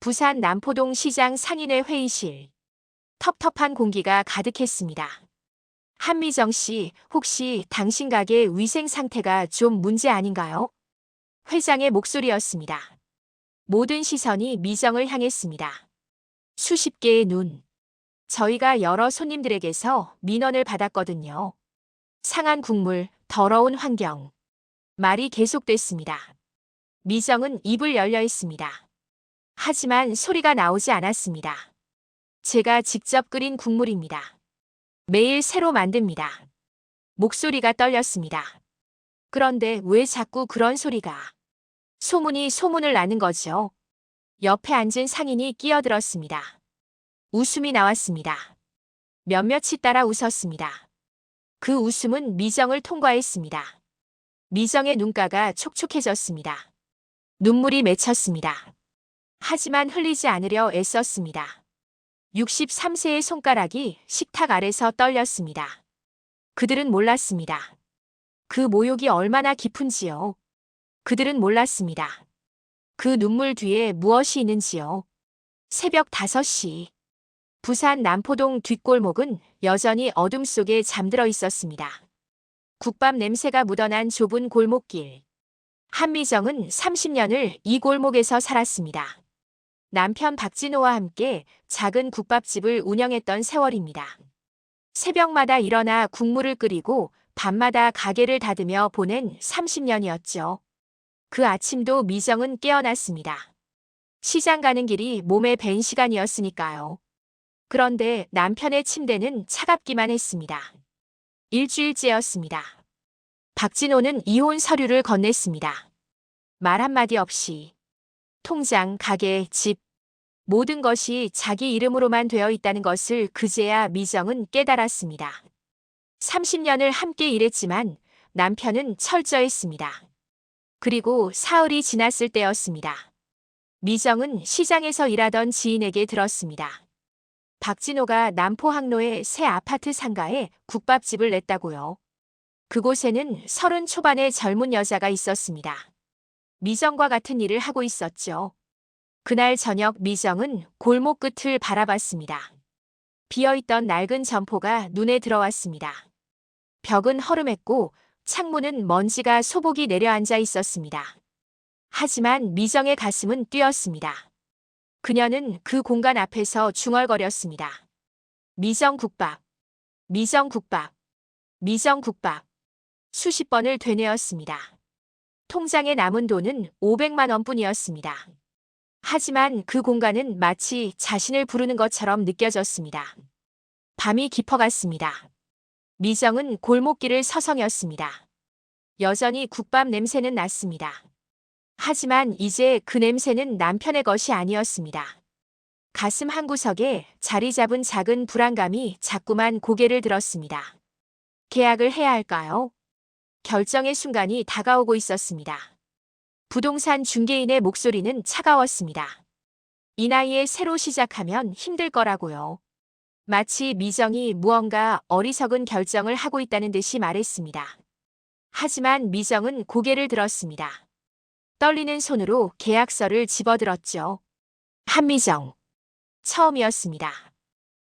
부산 남포동 시장 상인회 회의실. 텁텁한 공기가 가득했습니다. 한미정 씨, 혹시 당신 가게 위생 상태가 좀 문제 아닌가요? 회장의 목소리였습니다. 모든 시선이 미정을 향했습니다. 수십 개의 눈. 저희가 여러 손님들에게서 민원을 받았거든요. 상한 국물, 더러운 환경. 말이 계속됐습니다. 미정은 입을 열려 있습니다. 하지만 소리가 나오지 않았습니다. 제가 직접 끓인 국물입니다. 매일 새로 만듭니다. 목소리가 떨렸습니다. 그런데 왜 자꾸 그런 소리가? 소문이 소문을 나는 거죠. 옆에 앉은 상인이 끼어들었습니다. 웃음이 나왔습니다. 몇몇이 따라 웃었습니다. 그 웃음은 미정을 통과했습니다. 미정의 눈가가 촉촉해졌습니다. 눈물이 맺혔습니다. 하지만 흘리지 않으려 애썼습니다. 63세의 손가락이 식탁 아래서 떨렸습니다. 그들은 몰랐습니다. 그 모욕이 얼마나 깊은지요. 그들은 몰랐습니다. 그 눈물 뒤에 무엇이 있는지요. 새벽 5시. 부산 남포동 뒷골목은 여전히 어둠 속에 잠들어 있었습니다. 국밥 냄새가 묻어난 좁은 골목길. 한미정은 30년을 이 골목에서 살았습니다. 남편 박진호와 함께 작은 국밥집을 운영했던 세월입니다. 새벽마다 일어나 국물을 끓이고 밤마다 가게를 닫으며 보낸 30년이었죠. 그 아침도 미정은 깨어났습니다. 시장 가는 길이 몸에 밴 시간이었으니까요. 그런데 남편의 침대는 차갑기만 했습니다. 일주일째였습니다. 박진호는 이혼 서류를 건넸습니다. 말 한마디 없이. 통장, 가게, 집, 모든 것이 자기 이름으로만 되어 있다는 것을 그제야 미정은 깨달았습니다. 30년을 함께 일했지만 남편은 철저했습니다. 그리고 사흘이 지났을 때였습니다. 미정은 시장에서 일하던 지인에게 들었습니다. 박진호가 남포 항로의 새 아파트 상가에 국밥집을 냈다고요. 그곳에는 30 초반의 젊은 여자가 있었습니다. 미정과 같은 일을 하고 있었죠. 그날 저녁 미정은 골목 끝을 바라봤습니다. 비어있던 낡은 점포가 눈에 들어왔습니다. 벽은 허름했고 창문은 먼지가 소복이 내려앉아 있었습니다. 하지만 미정의 가슴은 뛰었습니다. 그녀는 그 공간 앞에서 중얼거렸습니다. 미정국밥, 미정국밥, 미정국밥. 수십 번을 되뇌었습니다. 통장에 남은 돈은 500만 원뿐이었습니다. 하지만 그 공간은 마치 자신을 부르는 것처럼 느껴졌습니다. 밤이 깊어갔습니다. 미정은 골목길을 서성였습니다. 여전히 국밥 냄새는 났습니다. 하지만 이제 그 냄새는 남편의 것이 아니었습니다. 가슴 한구석에 자리 잡은 작은 불안감이 자꾸만 고개를 들었습니다. 계약을 해야 할까요? 결정의 순간이 다가오고 있었습니다. 부동산 중개인의 목소리는 차가웠습니다. 이 나이에 새로 시작하면 힘들 거라고요. 마치 미정이 무언가 어리석은 결정을 하고 있다는 듯이 말했습니다. 하지만 미정은 고개를 들었습니다. 떨리는 손으로 계약서를 집어들었죠. 한미정. 처음이었습니다.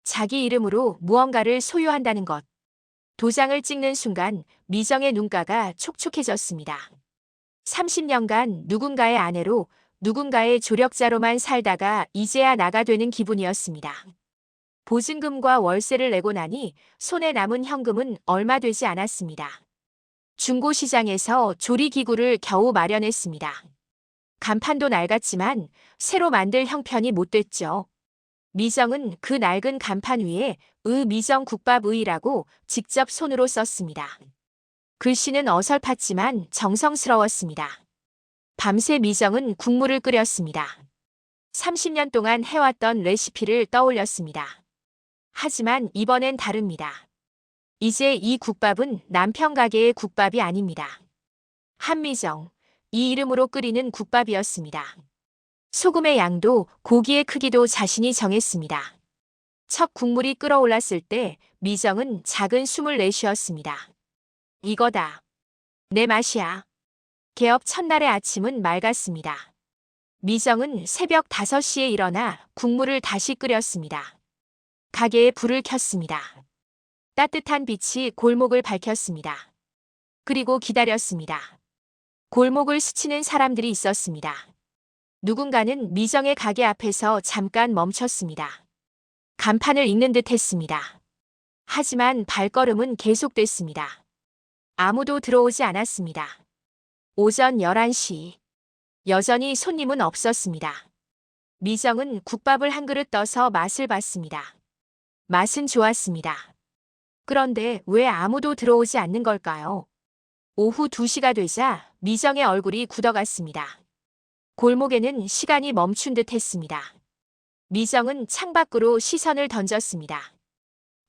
자기 이름으로 무언가를 소유한다는 것. 도장을 찍는 순간 미정의 눈가가 촉촉해졌습니다. 30년간 누군가의 아내로 누군가의 조력자로만 살다가 이제야 나가 되는 기분이었습니다. 보증금과 월세를 내고 나니 손에 남은 현금은 얼마 되지 않았습니다. 중고시장에서 조리기구를 겨우 마련했습니다. 간판도 낡았지만 새로 만들 형편이 못 됐죠. 미정은 그 낡은 간판 위에 미정국밥의라고 직접 손으로 썼습니다. 글씨는 어설펐지만 정성스러웠습니다. 밤새 미정은 국물을 끓였습니다. 30년 동안 해왔던 레시피를 떠올렸습니다. 하지만 이번엔 다릅니다. 이제 이 국밥은 남편 가게의 국밥이 아닙니다. 한미정, 이 이름으로 끓이는 국밥이었습니다. 소금의 양도 고기의 크기도 자신이 정했습니다. 첫 국물이 끓어올랐을 때 미정은 작은 숨을 내쉬었습니다. 이거다. 내 맛이야. 개업 첫날의 아침은 맑았습니다. 미정은 새벽 5시에 일어나 국물을 다시 끓였습니다. 가게에 불을 켰습니다. 따뜻한 빛이 골목을 밝혔습니다. 그리고 기다렸습니다. 골목을 스치는 사람들이 있었습니다. 누군가는 미정의 가게 앞에서 잠깐 멈췄습니다. 간판을 읽는 듯 했습니다. 하지만 발걸음은 계속됐습니다. 아무도 들어오지 않았습니다. 오전 11시. 여전히 손님은 없었습니다. 미정은 국밥을 한 그릇 떠서 맛을 봤습니다. 맛은 좋았습니다. 그런데 왜 아무도 들어오지 않는 걸까요? 오후 2시가 되자 미정의 얼굴이 굳어갔습니다. 골목에는 시간이 멈춘 듯 했습니다. 미정은 창밖으로 시선을 던졌습니다.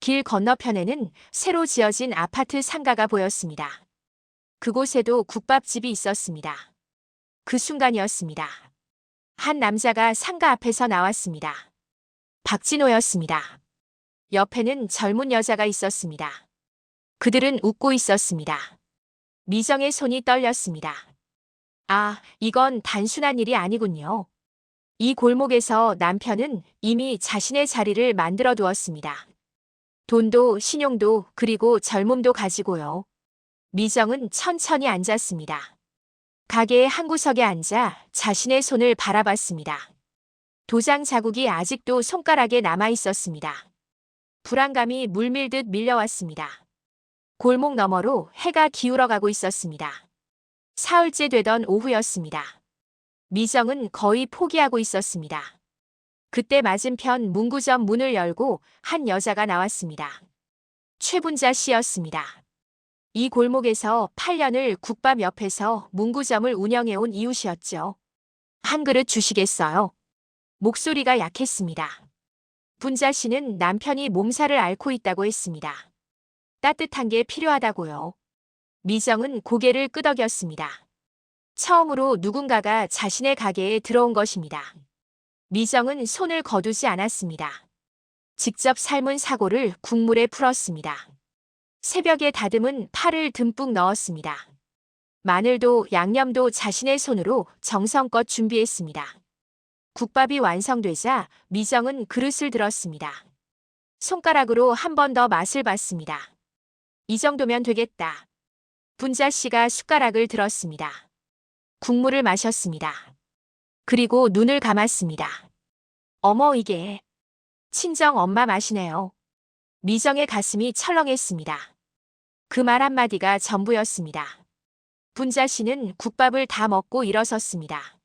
길 건너편에는 새로 지어진 아파트 상가가 보였습니다. 그곳에도 국밥집이 있었습니다. 그 순간이었습니다. 한 남자가 상가 앞에서 나왔습니다. 박진호였습니다. 옆에는 젊은 여자가 있었습니다. 그들은 웃고 있었습니다. 미정의 손이 떨렸습니다. 아, 이건 단순한 일이 아니군요. 이 골목에서 남편은 이미 자신의 자리를 만들어 두었습니다. 돈도 신용도 그리고 젊음도 가지고요. 미정은 천천히 앉았습니다. 가게의 한 구석에 앉아 자신의 손을 바라봤습니다. 도장 자국이 아직도 손가락에 남아 있었습니다. 불안감이 물밀듯 밀려왔습니다. 골목 너머로 해가 기울어가고 있었습니다. 사흘째 되던 오후였습니다. 미정은 거의 포기하고 있었습니다. 그때 맞은편 문구점 문을 열고 한 여자가 나왔습니다. 최분자 씨였습니다. 이 골목에서 8년을 국밥 옆에서 문구점을 운영해온 이웃이었죠. 한 그릇 주시겠어요? 목소리가 약했습니다. 분자 씨는 남편이 몸살을 앓고 있다고 했습니다. 따뜻한 게 필요하다고요. 미정은 고개를 끄덕였습니다. 처음으로 누군가가 자신의 가게에 들어온 것입니다. 미정은 손을 거두지 않았습니다. 직접 삶은 사고를 국물에 풀었습니다. 새벽에 다듬은 파를 듬뿍 넣었습니다. 마늘도 양념도 자신의 손으로 정성껏 준비했습니다. 국밥이 완성되자 미정은 그릇을 들었습니다. 손가락으로 한 번 더 맛을 봤습니다. 이 정도면 되겠다. 분자 씨가 숟가락을 들었습니다. 국물을 마셨습니다. 그리고 눈을 감았습니다. 어머, 이게 친정 엄마 맛이네요. 미정의 가슴이 철렁했습니다. 그 말 한마디가 전부였습니다. 분자 씨는 국밥을 다 먹고 일어섰습니다.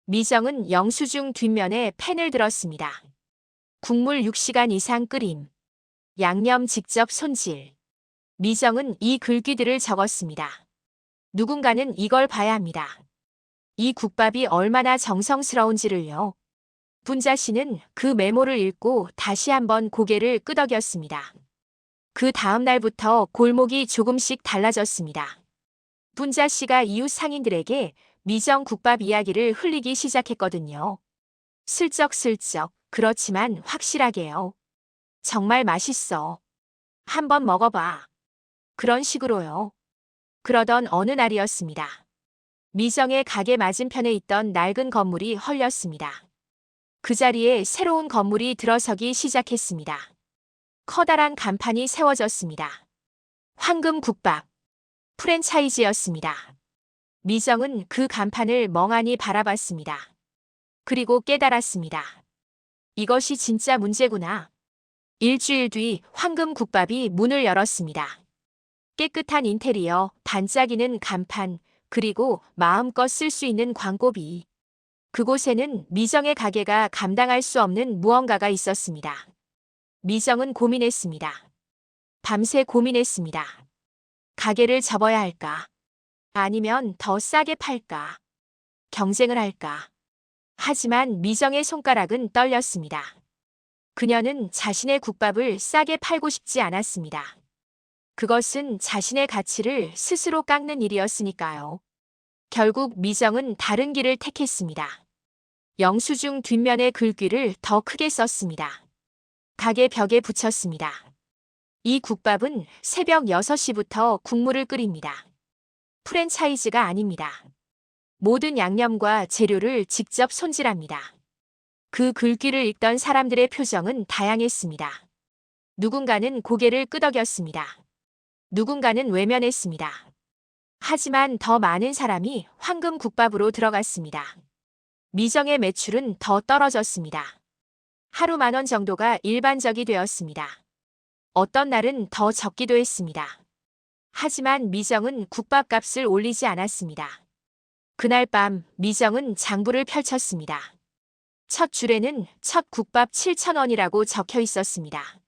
미정은 영수증 뒷면에 펜을 들었습니다. 국물 6시간 이상 끓임. 양념 직접 손질. 미정은 이 글귀들을 적었습니다. 누군가는 이걸 봐야 합니다. 이 국밥이 얼마나 정성스러운지를요. 분자 씨는 그 메모를 읽고 다시 한번 고개를 끄덕였습니다. 그 다음 날부터 골목이 조금씩 달라졌습니다. 분자 씨가 이웃 상인들에게 미정 국밥 이야기를 흘리기 시작했거든요. 슬쩍슬쩍, 그렇지만 확실하게요. 정말 맛있어. 한번 먹어봐. 그런 식으로요. 그러던 어느 날이었습니다. 미정의 가게 맞은편에 있던 낡은 건물이 헐렸습니다. 그 자리에 새로운 건물이 들어서기 시작했습니다. 커다란 간판이 세워졌습니다. 황금국밥. 프랜차이즈였습니다. 미정은 그 간판을 멍하니 바라봤습니다. 그리고 깨달았습니다. 이것이 진짜 문제구나. 일주일 뒤 황금국밥이 문을 열었습니다. 깨끗한 인테리어, 반짝이는 간판, 그리고 마음껏 쓸 수 있는 광고비. 그곳에는 미정의 가게가 감당할 수 없는 무언가가 있었습니다. 미정은 고민했습니다. 밤새 고민했습니다. 가게를 접어야 할까? 아니면 더 싸게 팔까? 경쟁을 할까? 하지만 미정의 손가락은 떨렸습니다. 그녀는 자신의 국밥을 싸게 팔고 싶지 않았습니다. 그것은 자신의 가치를 스스로 깎는 일이었으니까요. 결국 미정은 다른 길을 택했습니다. 영수증 뒷면의 글귀를 더 크게 썼습니다. 가게 벽에 붙였습니다. 이 국밥은 새벽 6시부터 국물을 끓입니다. 프랜차이즈가 아닙니다. 모든 양념과 재료를 직접 손질합니다. 그 글귀를 읽던 사람들의 표정은 다양했습니다. 누군가는 고개를 끄덕였습니다. 누군가는 외면했습니다. 하지만 더 많은 사람이 황금국밥으로 들어갔습니다. 미정의 매출은 더 떨어졌습니다. 하루 10,000원 정도가 일반적이 되었습니다. 어떤 날은 더 적기도 했습니다. 하지만 미정은 국밥값을 올리지 않았습니다. 그날 밤 미정은 장부를 펼쳤습니다. 첫 줄에는 첫 국밥 7,000원이라고 적혀 있었습니다.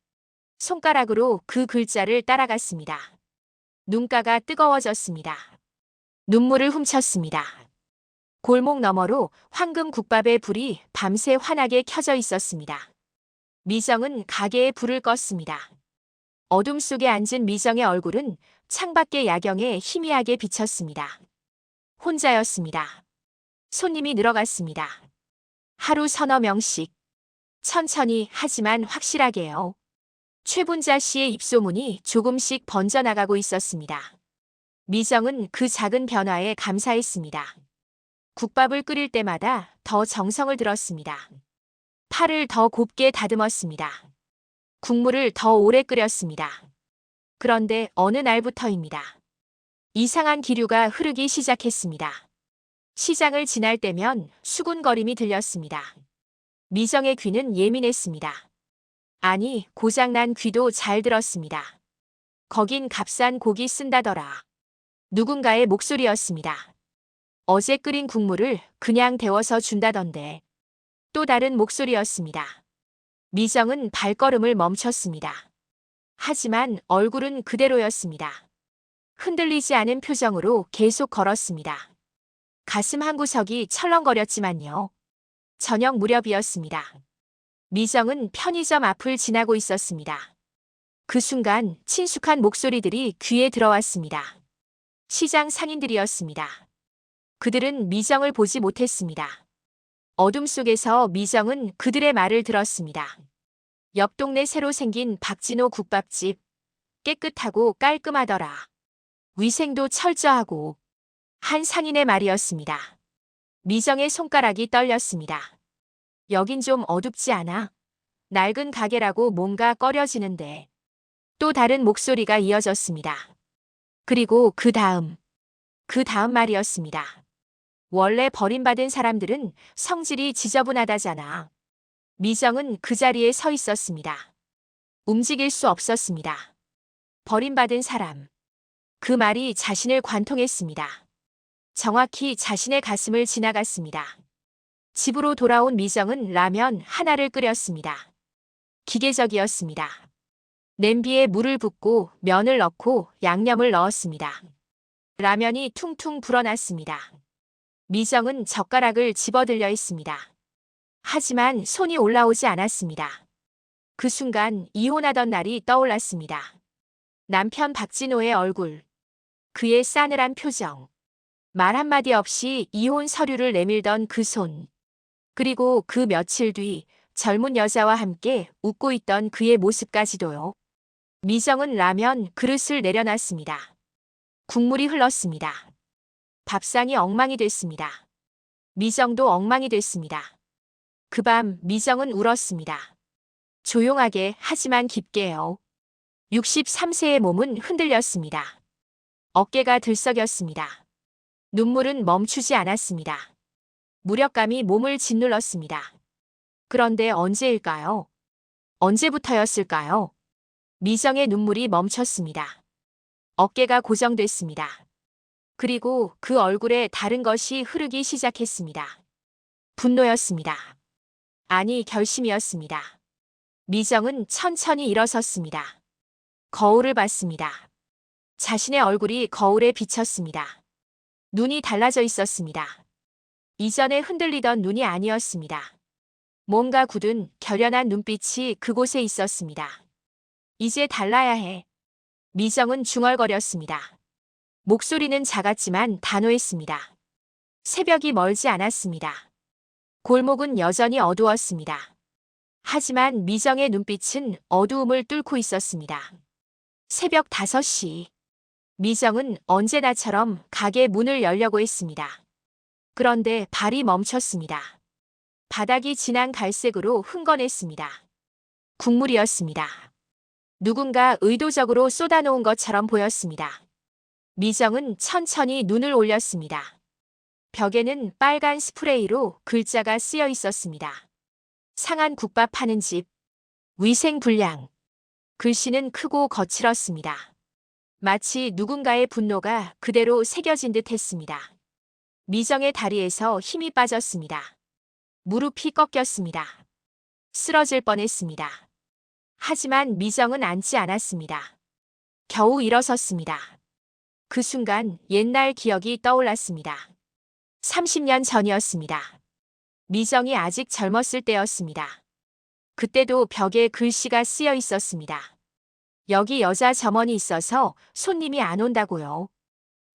손가락으로 그 글자를 따라갔습니다. 눈가가 뜨거워졌습니다. 눈물을 훔쳤습니다. 골목 너머로 황금국밥의 불이 밤새 환하게 켜져 있었습니다. 미정은 가게에 불을 껐습니다. 어둠 속에 앉은 미정의 얼굴은 창밖의 야경에 희미하게 비쳤습니다. 혼자였습니다. 손님이 늘어갔습니다. 하루 서너 명씩. 천천히 하지만 확실하게요. 최분자 씨의 입소문이 조금씩 번져나가고 있었습니다. 미정은 그 작은 변화에 감사했습니다. 국밥을 끓일 때마다 더 정성을 들었습니다. 팔을 더 곱게 다듬었습니다. 국물을 더 오래 끓였습니다. 그런데 어느 날부터입니다. 이상한 기류가 흐르기 시작했습니다. 시장을 지날 때면 수군거림이 들렸습니다. 미정의 귀는 예민했습니다. 아니, 고장난 귀도 잘 들었습니다. 거긴 값싼 고기 쓴다더라. 누군가의 목소리였습니다. 어제 끓인 국물을 그냥 데워서 준다던데. 또 다른 목소리였습니다. 미정은 발걸음을 멈췄습니다. 하지만 얼굴은 그대로였습니다. 흔들리지 않은 표정으로 계속 걸었습니다. 가슴 한구석이 철렁거렸지만요. 저녁 무렵이었습니다. 미정은 편의점 앞을 지나고 있었습니다. 그 순간 친숙한 목소리들이 귀에 들어왔습니다. 시장 상인들이었습니다. 그들은 미정을 보지 못했습니다. 어둠 속에서 미정은 그들의 말을 들었습니다. 옆 동네 새로 생긴 박진호 국밥집. 깨끗하고 깔끔하더라. 위생도 철저하고. 한 상인의 말이었습니다. 미정의 손가락이 떨렸습니다. 여긴 좀 어둡지 않아? 낡은 가게라고 뭔가 꺼려지는데. 또 다른 목소리가 이어졌습니다. 그리고 그 다음 말이었습니다. 원래 버림받은 사람들은 성질이 지저분하다잖아. 미정은 그 자리에 서 있었습니다. 움직일 수 없었습니다. 버림받은 사람. 그 말이 자신을 관통했습니다. 정확히 자신의 가슴을 지나갔습니다. 집으로 돌아온 미정은 라면 하나를 끓였습니다. 기계적이었습니다. 냄비에 물을 붓고 면을 넣고 양념을 넣었습니다. 라면이 퉁퉁 불어났습니다. 미정은 젓가락을 집어들려 했습니다. 하지만 손이 올라오지 않았습니다. 그 순간 이혼하던 날이 떠올랐습니다. 남편 박진호의 얼굴, 그의 싸늘한 표정, 말 한마디 없이 이혼 서류를 내밀던 그 손, 그리고 그 며칠 뒤 젊은 여자와 함께 웃고 있던 그의 모습까지도요. 미정은 라면 그릇을 내려놨습니다. 국물이 흘렀습니다. 밥상이 엉망이 됐습니다. 미정도 엉망이 됐습니다. 그 밤 미정은 울었습니다. 조용하게 하지만 깊게요. 63세의 몸은 흔들렸습니다. 어깨가 들썩였습니다. 눈물은 멈추지 않았습니다. 무력감이 몸을 짓눌렀습니다. 그런데 언제일까요? 언제부터였을까요? 미정의 눈물이 멈췄습니다. 어깨가 고정됐습니다. 그리고 그 얼굴에 다른 것이 흐르기 시작했습니다. 분노였습니다. 아니, 결심이었습니다. 미정은 천천히 일어섰습니다. 거울을 봤습니다. 자신의 얼굴이 거울에 비쳤습니다. 눈이 달라져 있었습니다. 이전에 흔들리던 눈이 아니었습니다. 뭔가 굳은 결연한 눈빛이 그곳에 있었습니다. 이제 달라야 해. 미정은 중얼거렸습니다. 목소리는 작았지만 단호했습니다. 새벽이 멀지 않았습니다. 골목은 여전히 어두웠습니다. 하지만 미정의 눈빛은 어두움을 뚫고 있었습니다. 새벽 5시. 미정은 언제나처럼 가게 문을 열려고 했습니다. 그런데 발이 멈췄습니다. 바닥이 진한 갈색으로 흥건했습니다. 국물이었습니다. 누군가 의도적으로 쏟아놓은 것처럼 보였습니다. 미정은 천천히 눈을 올렸습니다. 벽에는 빨간 스프레이로 글자가 쓰여 있었습니다. 상한 국밥 파는 집. 위생불량. 글씨는 크고 거칠었습니다. 마치 누군가의 분노가 그대로 새겨진 듯 했습니다. 미정의 다리에서 힘이 빠졌습니다. 무릎이 꺾였습니다. 쓰러질 뻔했습니다. 하지만 미정은 앉지 않았습니다. 겨우 일어섰습니다. 그 순간 옛날 기억이 떠올랐습니다. 30년 전이었습니다. 미정이 아직 젊었을 때였습니다. 그때도 벽에 글씨가 쓰여 있었습니다. 여기 여자 점원이 있어서 손님이 안 온다고요.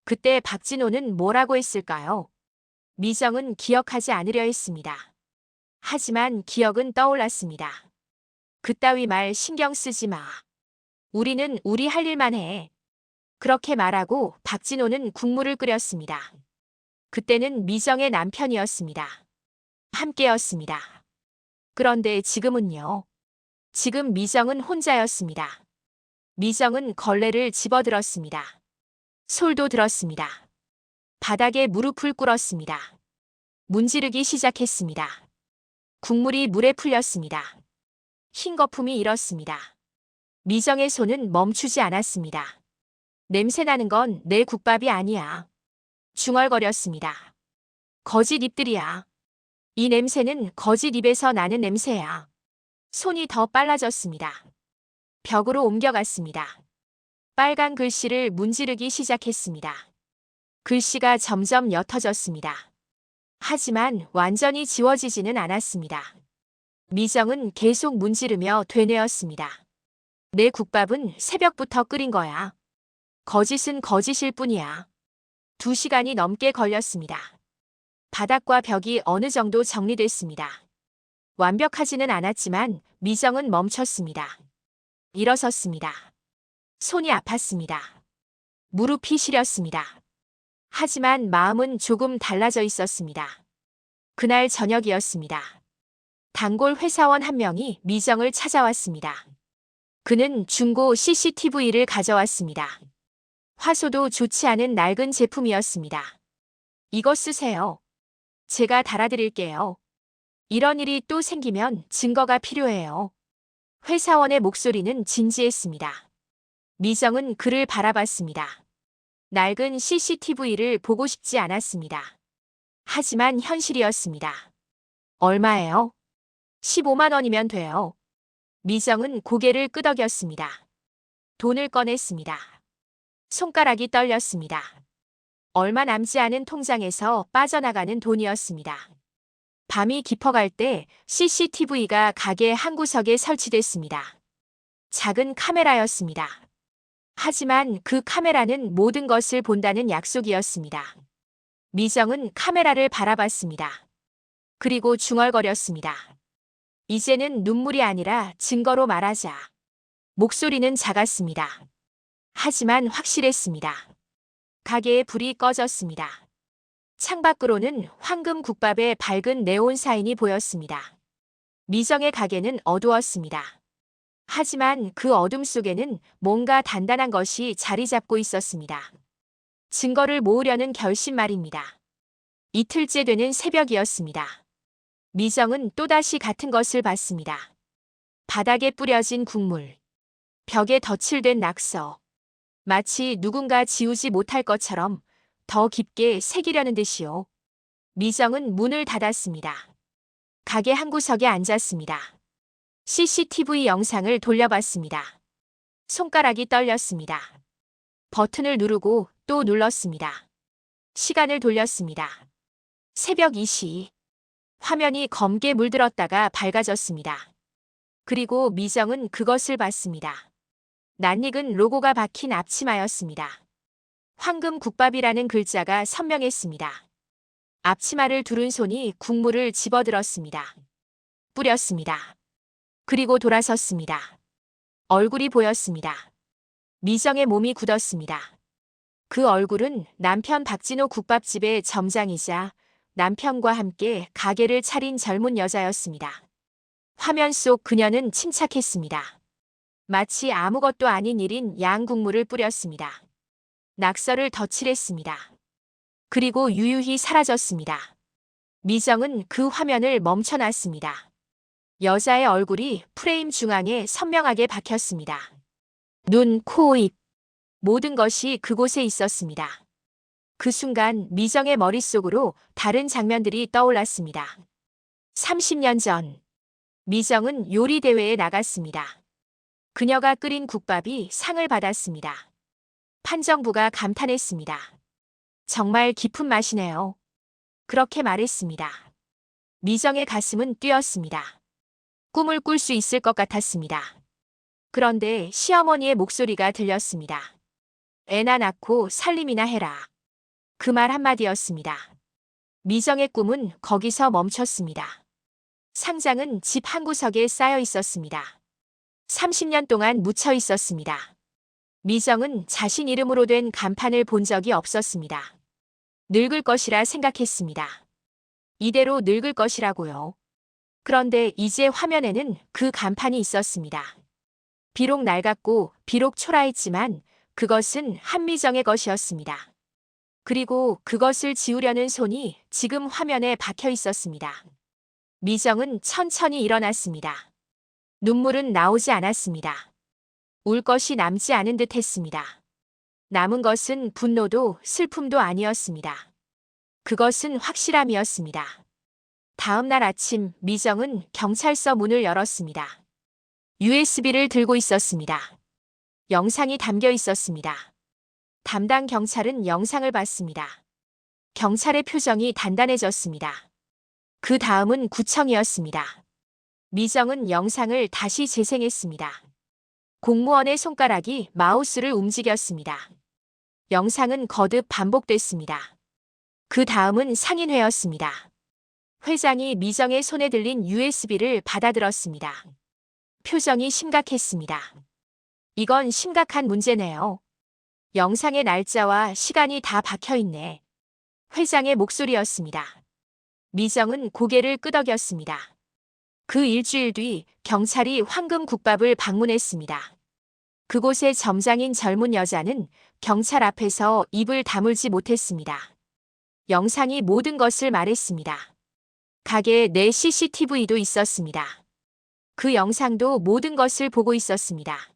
그때 박진호는 뭐라고 했을까요? 미정은 기억하지 않으려 했습니다. 하지만 기억은 떠올랐습니다. 그따위 말 신경 쓰지 마. 우리는 우리 할 일만 해. 그렇게 말하고 박진호는 국물을 끓였습니다. 그때는 미정의 남편이었습니다. 함께였습니다. 그런데 지금은요. 지금 미정은 혼자였습니다. 미정은 걸레를 집어들었습니다. 솔도 들었습니다. 바닥에 무릎을 꿇었습니다. 문지르기 시작했습니다. 국물이 물에 풀렸습니다. 흰 거품이 일었습니다. 미정의 손은 멈추지 않았습니다. 냄새 나는 건 내 국밥이 아니야. 중얼거렸습니다. 거짓 입들이야. 이 냄새는 거짓 입에서 나는 냄새야. 손이 더 빨라졌습니다. 벽으로 옮겨갔습니다. 빨간 글씨를 문지르기 시작했습니다. 글씨가 점점 옅어졌습니다. 하지만 완전히 지워지지는 않았습니다. 미정은 계속 문지르며 되뇌었습니다. 내 국밥은 새벽부터 끓인 거야. 거짓은 거짓일 뿐이야. 2시간이 넘게 걸렸습니다. 바닥과 벽이 어느 정도 정리됐습니다. 완벽하지는 않았지만 미정은 멈췄습니다. 일어섰습니다. 손이 아팠습니다. 무릎이 시렸습니다. 하지만 마음은 조금 달라져 있었습니다. 그날 저녁이었습니다. 단골 회사원 한 명이 미정을 찾아왔습니다. 그는 중고 CCTV를 가져왔습니다. 화소도 좋지 않은 낡은 제품이었습니다. 이거 쓰세요. 제가 달아드릴게요. 이런 일이 또 생기면 증거가 필요해요. 회사원의 목소리는 진지했습니다. 미정은 그를 바라봤습니다. 낡은 CCTV를 보고 싶지 않았습니다. 하지만 현실이었습니다. 얼마예요? 15만 원이면 돼요. 미정은 고개를 끄덕였습니다. 돈을 꺼냈습니다. 손가락이 떨렸습니다. 얼마 남지 않은 통장에서 빠져나가는 돈이었습니다. 밤이 깊어갈 때 CCTV가 가게 한 구석에 설치됐습니다. 작은 카메라였습니다. 하지만 그 카메라는 모든 것을 본다는 약속이었습니다. 미정은 카메라를 바라봤습니다. 그리고 중얼거렸습니다. 이제는 눈물이 아니라 증거로 말하자. 목소리는 작았습니다. 하지만 확실했습니다. 가게의 불이 꺼졌습니다. 창밖으로는 황금 국밥의 밝은 네온 사인이 보였습니다. 미정의 가게는 어두웠습니다. 하지만 그 어둠 속에는 뭔가 단단한 것이 자리 잡고 있었습니다. 증거를 모으려는 결심 말입니다. 이틀째 되는 새벽이었습니다. 미정은 또다시 같은 것을 봤습니다. 바닥에 뿌려진 국물, 벽에 덧칠된 낙서, 마치 누군가 지우지 못할 것처럼 더 깊게 새기려는 듯이요. 미정은 문을 닫았습니다. 가게 한 구석에 앉았습니다. CCTV 영상을 돌려봤습니다. 손가락이 떨렸습니다. 버튼을 누르고 또 눌렀습니다. 시간을 돌렸습니다. 새벽 2시. 화면이 검게 물들었다가 밝아졌습니다. 그리고 미정은 그것을 봤습니다. 낯익은 로고가 박힌 앞치마였습니다. 황금 국밥이라는 글자가 선명했습니다. 앞치마를 두른 손이 국물을 집어들었습니다. 뿌렸습니다. 그리고 돌아섰습니다. 얼굴이 보였습니다. 미정의 몸이 굳었습니다. 그 얼굴은 남편 박진호 국밥집의 점장이자 남편과 함께 가게를 차린 젊은 여자였습니다. 화면 속 그녀는 침착했습니다. 마치 아무것도 아닌 일인 양 국물을 뿌렸습니다. 낙서를 덧칠했습니다. 그리고 유유히 사라졌습니다. 미정은 그 화면을 멈춰놨습니다. 여자의 얼굴이 프레임 중앙에 선명하게 박혔습니다. 눈, 코, 입. 모든 것이 그곳에 있었습니다. 그 순간 미정의 머릿속으로 다른 장면들이 떠올랐습니다. 30년 전, 미정은 요리 대회에 나갔습니다. 그녀가 끓인 국밥이 상을 받았습니다. 판정부가 감탄했습니다. 정말 깊은 맛이네요. 그렇게 말했습니다. 미정의 가슴은 뛰었습니다. 꿈을 꿀 수 있을 것 같았습니다. 그런데 시어머니의 목소리가 들렸습니다. 애나 낳고 살림이나 해라. 그 말 한마디였습니다. 미정의 꿈은 거기서 멈췄습니다. 상장은 집 한구석에 쌓여 있었습니다. 30년 동안 묻혀 있었습니다. 미정은 자신 이름으로 된 간판을 본 적이 없었습니다. 늙을 것이라 생각했습니다. 이대로 늙을 것이라고요. 그런데 이제 화면에는 그 간판이 있었습니다. 비록 낡았고 비록 초라했지만 그것은 한미정의 것이었습니다. 그리고 그것을 지우려는 손이 지금 화면에 박혀 있었습니다. 미정은 천천히 일어났습니다. 눈물은 나오지 않았습니다. 울 것이 남지 않은 듯 했습니다. 남은 것은 분노도 슬픔도 아니었습니다. 그것은 확실함이었습니다. 다음 날 아침 미정은 경찰서 문을 열었습니다. USB를 들고 있었습니다. 영상이 담겨 있었습니다. 담당 경찰은 영상을 봤습니다. 경찰의 표정이 단단해졌습니다. 그 다음은 구청이었습니다. 미정은 영상을 다시 재생했습니다. 공무원의 손가락이 마우스를 움직였습니다. 영상은 거듭 반복됐습니다. 그 다음은 상인회였습니다. 회장이 미정의 손에 들린 USB를 받아들었습니다. 표정이 심각했습니다. 이건 심각한 문제네요. 영상의 날짜와 시간이 다 박혀있네. 회장의 목소리였습니다. 미정은 고개를 끄덕였습니다. 그 일주일 뒤 경찰이 황금국밥을 방문했습니다. 그곳의 점장인 젊은 여자는 경찰 앞에서 입을 다물지 못했습니다. 영상이 모든 것을 말했습니다. 가게 내 CCTV도 있었습니다. 그 영상도 모든 것을 보고 있었습니다.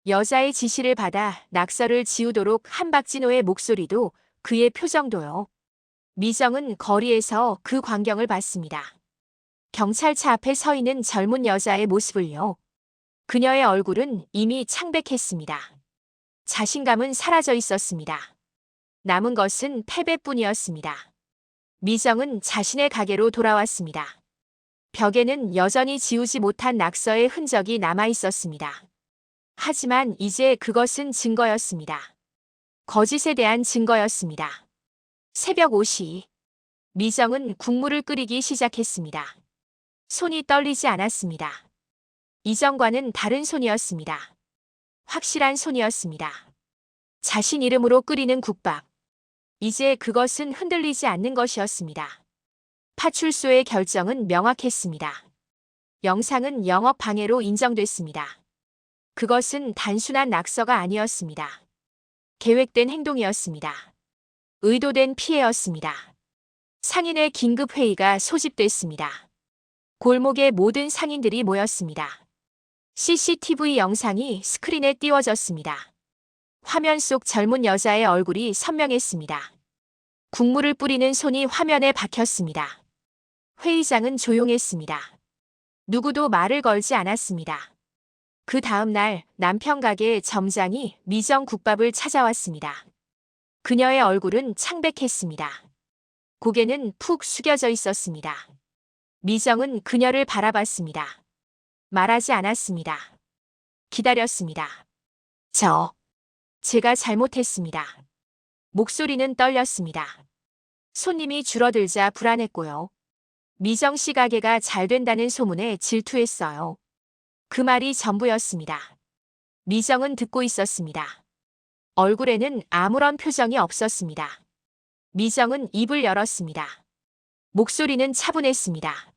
여자의 지시를 받아 낙서를 지우도록 한 박진호의 목소리도 그의 표정도요. 미정은 거리에서 그 광경을 봤습니다. 경찰차 앞에 서 있는 젊은 여자의 모습을요. 그녀의 얼굴은 이미 창백했습니다. 자신감은 사라져 있었습니다. 남은 것은 패배뿐이었습니다. 미정은 자신의 가게로 돌아왔습니다. 벽에는 여전히 지우지 못한 낙서의 흔적이 남아 있었습니다. 하지만 이제 그것은 증거였습니다. 거짓에 대한 증거였습니다. 새벽 5시. 미정은 국물을 끓이기 시작했습니다. 손이 떨리지 않았습니다. 이전과는 다른 손이었습니다. 확실한 손이었습니다. 자신 이름으로 끓이는 국밥. 이제 그것은 흔들리지 않는 것이었습니다. 파출소의 결정은 명확했습니다. 영상은 영업 방해로 인정됐습니다. 그것은 단순한 낙서가 아니었습니다. 계획된 행동이었습니다. 의도된 피해였습니다. 상인의 긴급 회의가 소집됐습니다. 골목에 모든 상인들이 모였습니다. CCTV 영상이 스크린에 띄워졌습니다. 화면 속 젊은 여자의 얼굴이 선명했습니다. 국물을 뿌리는 손이 화면에 박혔습니다. 회의장은 조용했습니다. 누구도 말을 걸지 않았습니다. 그 다음 날 남편 가게 점장이 미정 국밥을 찾아왔습니다. 그녀의 얼굴은 창백했습니다. 고개는 푹 숙여져 있었습니다. 미정은 그녀를 바라봤습니다. 말하지 않았습니다. 기다렸습니다. 제가 잘못했습니다. 목소리는 떨렸습니다. 손님이 줄어들자 불안했고요. 미정 씨 가게가 잘 된다는 소문에 질투했어요. 그 말이 전부였습니다. 미정은 듣고 있었습니다. 얼굴에는 아무런 표정이 없었습니다. 미정은 입을 열었습니다. 목소리는 차분했습니다.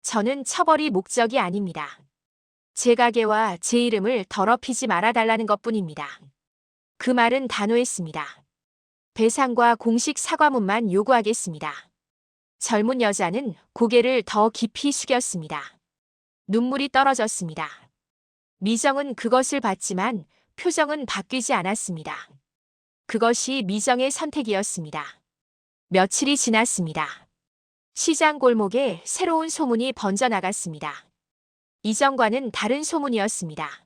저는 처벌이 목적이 아닙니다. 제 가게와 제 이름을 더럽히지 말아달라는 것뿐입니다. 그 말은 단호했습니다. 배상과 공식 사과문만 요구하겠습니다. 젊은 여자는 고개를 더 깊이 숙였습니다. 눈물이 떨어졌습니다. 미정은 그것을 봤지만 표정은 바뀌지 않았습니다. 그것이 미정의 선택이었습니다. 며칠이 지났습니다. 시장 골목에 새로운 소문이 번져나갔습니다. 이전과는 다른 소문이었습니다.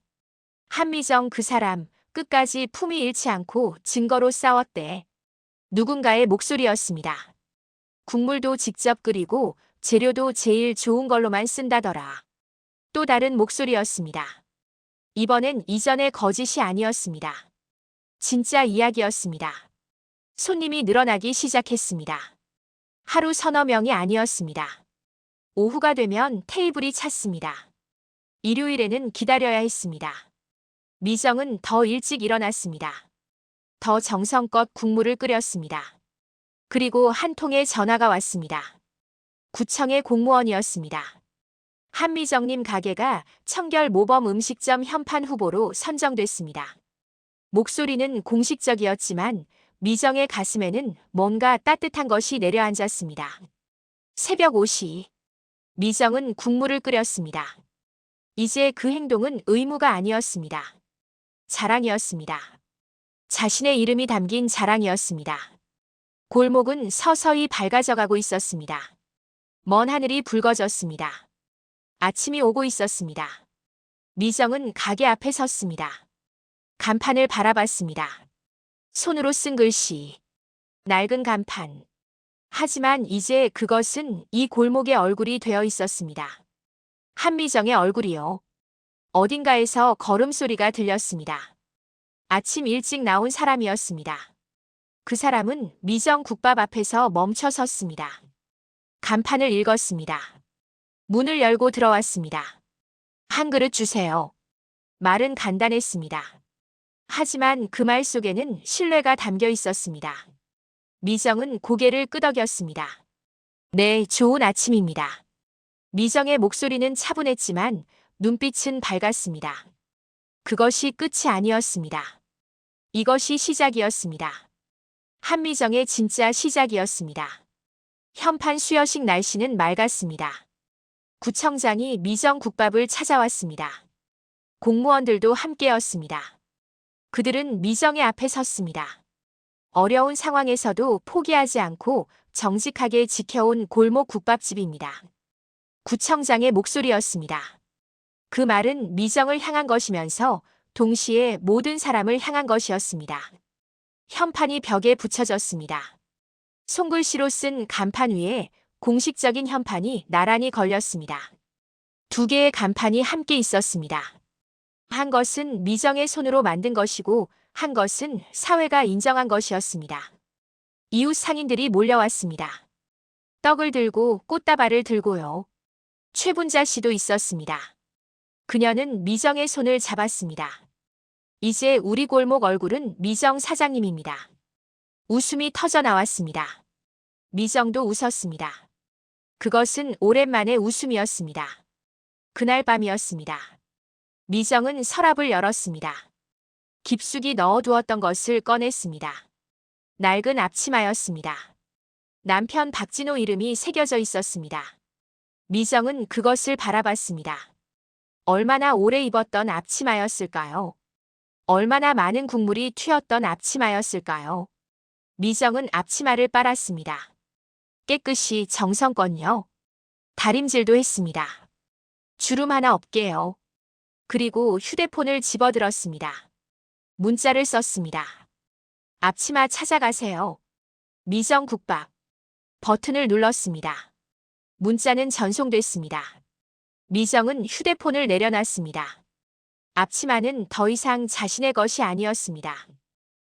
한미정 그 사람 끝까지 품위 잃지 않고 증거로 싸웠대. 누군가의 목소리였습니다. 국물도 직접 끓이고 재료도 제일 좋은 걸로만 쓴다더라. 또 다른 목소리였습니다. 이번엔 이전의 거짓이 아니었습니다. 진짜 이야기였습니다. 손님이 늘어나기 시작했습니다. 하루 서너 명이 아니었습니다. 오후가 되면 테이블이 찼습니다. 일요일에는 기다려야 했습니다. 미정은 더 일찍 일어났습니다. 더 정성껏 국물을 끓였습니다. 그리고 한 통의 전화가 왔습니다. 구청의 공무원이었습니다. 한미정님 가게가 청결 모범 음식점 현판 후보로 선정됐습니다. 목소리는 공식적이었지만 미정의 가슴에는 뭔가 따뜻한 것이 내려앉았습니다. 새벽 5시. 미정은 국물을 끓였습니다. 이제 그 행동은 의무가 아니었습니다. 자랑이었습니다. 자신의 이름이 담긴 자랑이었습니다. 골목은 서서히 밝아져가고 있었습니다. 먼 하늘이 붉어졌습니다. 아침이 오고 있었습니다. 미정은 가게 앞에 섰습니다. 간판을 바라봤습니다. 손으로 쓴 글씨. 낡은 간판. 하지만 이제 그것은 이 골목의 얼굴이 되어 있었습니다. 한미정의 얼굴이요. 어딘가에서 걸음소리가 들렸습니다. 아침 일찍 나온 사람이었습니다. 그 사람은 미정 국밥 앞에서 멈춰 섰습니다. 간판을 읽었습니다. 문을 열고 들어왔습니다. 한 그릇 주세요. 말은 간단했습니다. 하지만 그 말 속에는 신뢰가 담겨 있었습니다. 미정은 고개를 끄덕였습니다. 네, 좋은 아침입니다. 미정의 목소리는 차분했지만 눈빛은 밝았습니다. 그것이 끝이 아니었습니다. 이것이 시작이었습니다. 한미정의 진짜 시작이었습니다. 현판 수여식 날씨는 맑았습니다. 구청장이 미정 국밥을 찾아왔습니다. 공무원들도 함께였습니다. 그들은 미정의 앞에 섰습니다. 어려운 상황에서도 포기하지 않고 정직하게 지켜온 골목 국밥집입니다. 구청장의 목소리였습니다. 그 말은 미정을 향한 것이면서 동시에 모든 사람을 향한 것이었습니다. 현판이 벽에 붙여졌습니다. 손글씨로 쓴 간판 위에 공식적인 현판이 나란히 걸렸습니다. 두 개의 간판이 함께 있었습니다. 한 것은 미정의 손으로 만든 것이고 한 것은 사회가 인정한 것이었습니다. 이웃 상인들이 몰려왔습니다. 떡을 들고 꽃다발을 들고요. 최분자 씨도 있었습니다. 그녀는 미정의 손을 잡았습니다. 이제 우리 골목 얼굴은 미정 사장님입니다. 웃음이 터져 나왔습니다. 미정도 웃었습니다. 그것은 오랜만의 웃음이었습니다. 그날 밤이었습니다. 미정은 서랍을 열었습니다. 깊숙이 넣어두었던 것을 꺼냈습니다. 낡은 앞치마였습니다. 남편 박진호 이름이 새겨져 있었습니다. 미정은 그것을 바라봤습니다. 얼마나 오래 입었던 앞치마였을까요? 얼마나 많은 국물이 튀었던 앞치마였을까요? 미정은 앞치마를 빨았습니다. 깨끗이 정성껏요. 다림질도 했습니다. 주름 하나 없게요. 그리고 휴대폰을 집어들었습니다. 문자를 썼습니다. 앞치마 찾아가세요. 미정 국밥. 버튼을 눌렀습니다. 문자는 전송됐습니다. 미정은 휴대폰을 내려놨습니다. 앞치마는 더 이상 자신의 것이 아니었습니다.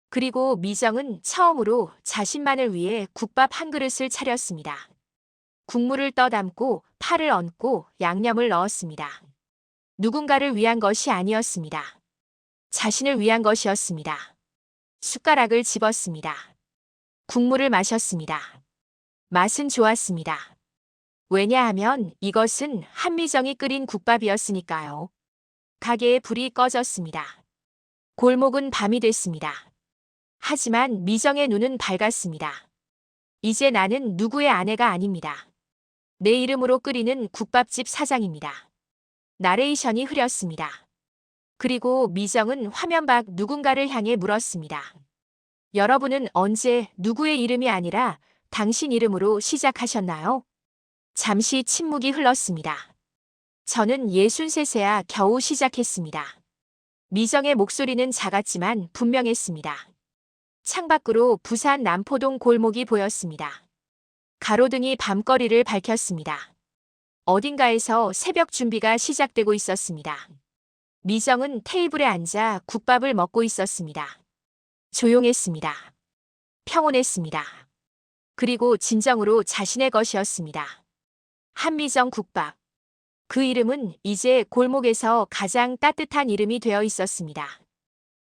그리고 미정은 처음으로 자신만을 위해 국밥 한 그릇을 차렸습니다. 국물을 떠담고 파를 얹고 양념을 넣었습니다. 누군가를 위한 것이 아니었습니다. 자신을 위한 것이었습니다. 숟가락을 집었습니다. 국물을 마셨습니다. 맛은 좋았습니다. 왜냐하면 이것은 한미정이 끓인 국밥이었으니까요. 가게의 불이 꺼졌습니다. 골목은 밤이 됐습니다. 하지만 미정의 눈은 밝았습니다. 이제 나는 누구의 아내가 아닙니다. 내 이름으로 끓이는 국밥집 사장입니다. 나레이션이 흐렸습니다. 그리고 미정은 화면 밖 누군가를 향해 물었습니다. 여러분은 언제 누구의 이름이 아니라 당신 이름으로 시작하셨나요? 잠시 침묵이 흘렀습니다. 저는 63세야 겨우 시작했습니다. 미정의 목소리는 작았지만 분명했습니다. 창밖으로 부산 남포동 골목이 보였습니다. 가로등이 밤거리를 밝혔습니다. 어딘가에서 새벽 준비가 시작되고 있었습니다. 미정은 테이블에 앉아 국밥을 먹고 있었습니다. 조용했습니다. 평온했습니다. 그리고 진정으로 자신의 것이었습니다. 한미정 국밥. 그 이름은 이제 골목에서 가장 따뜻한 이름이 되어 있었습니다.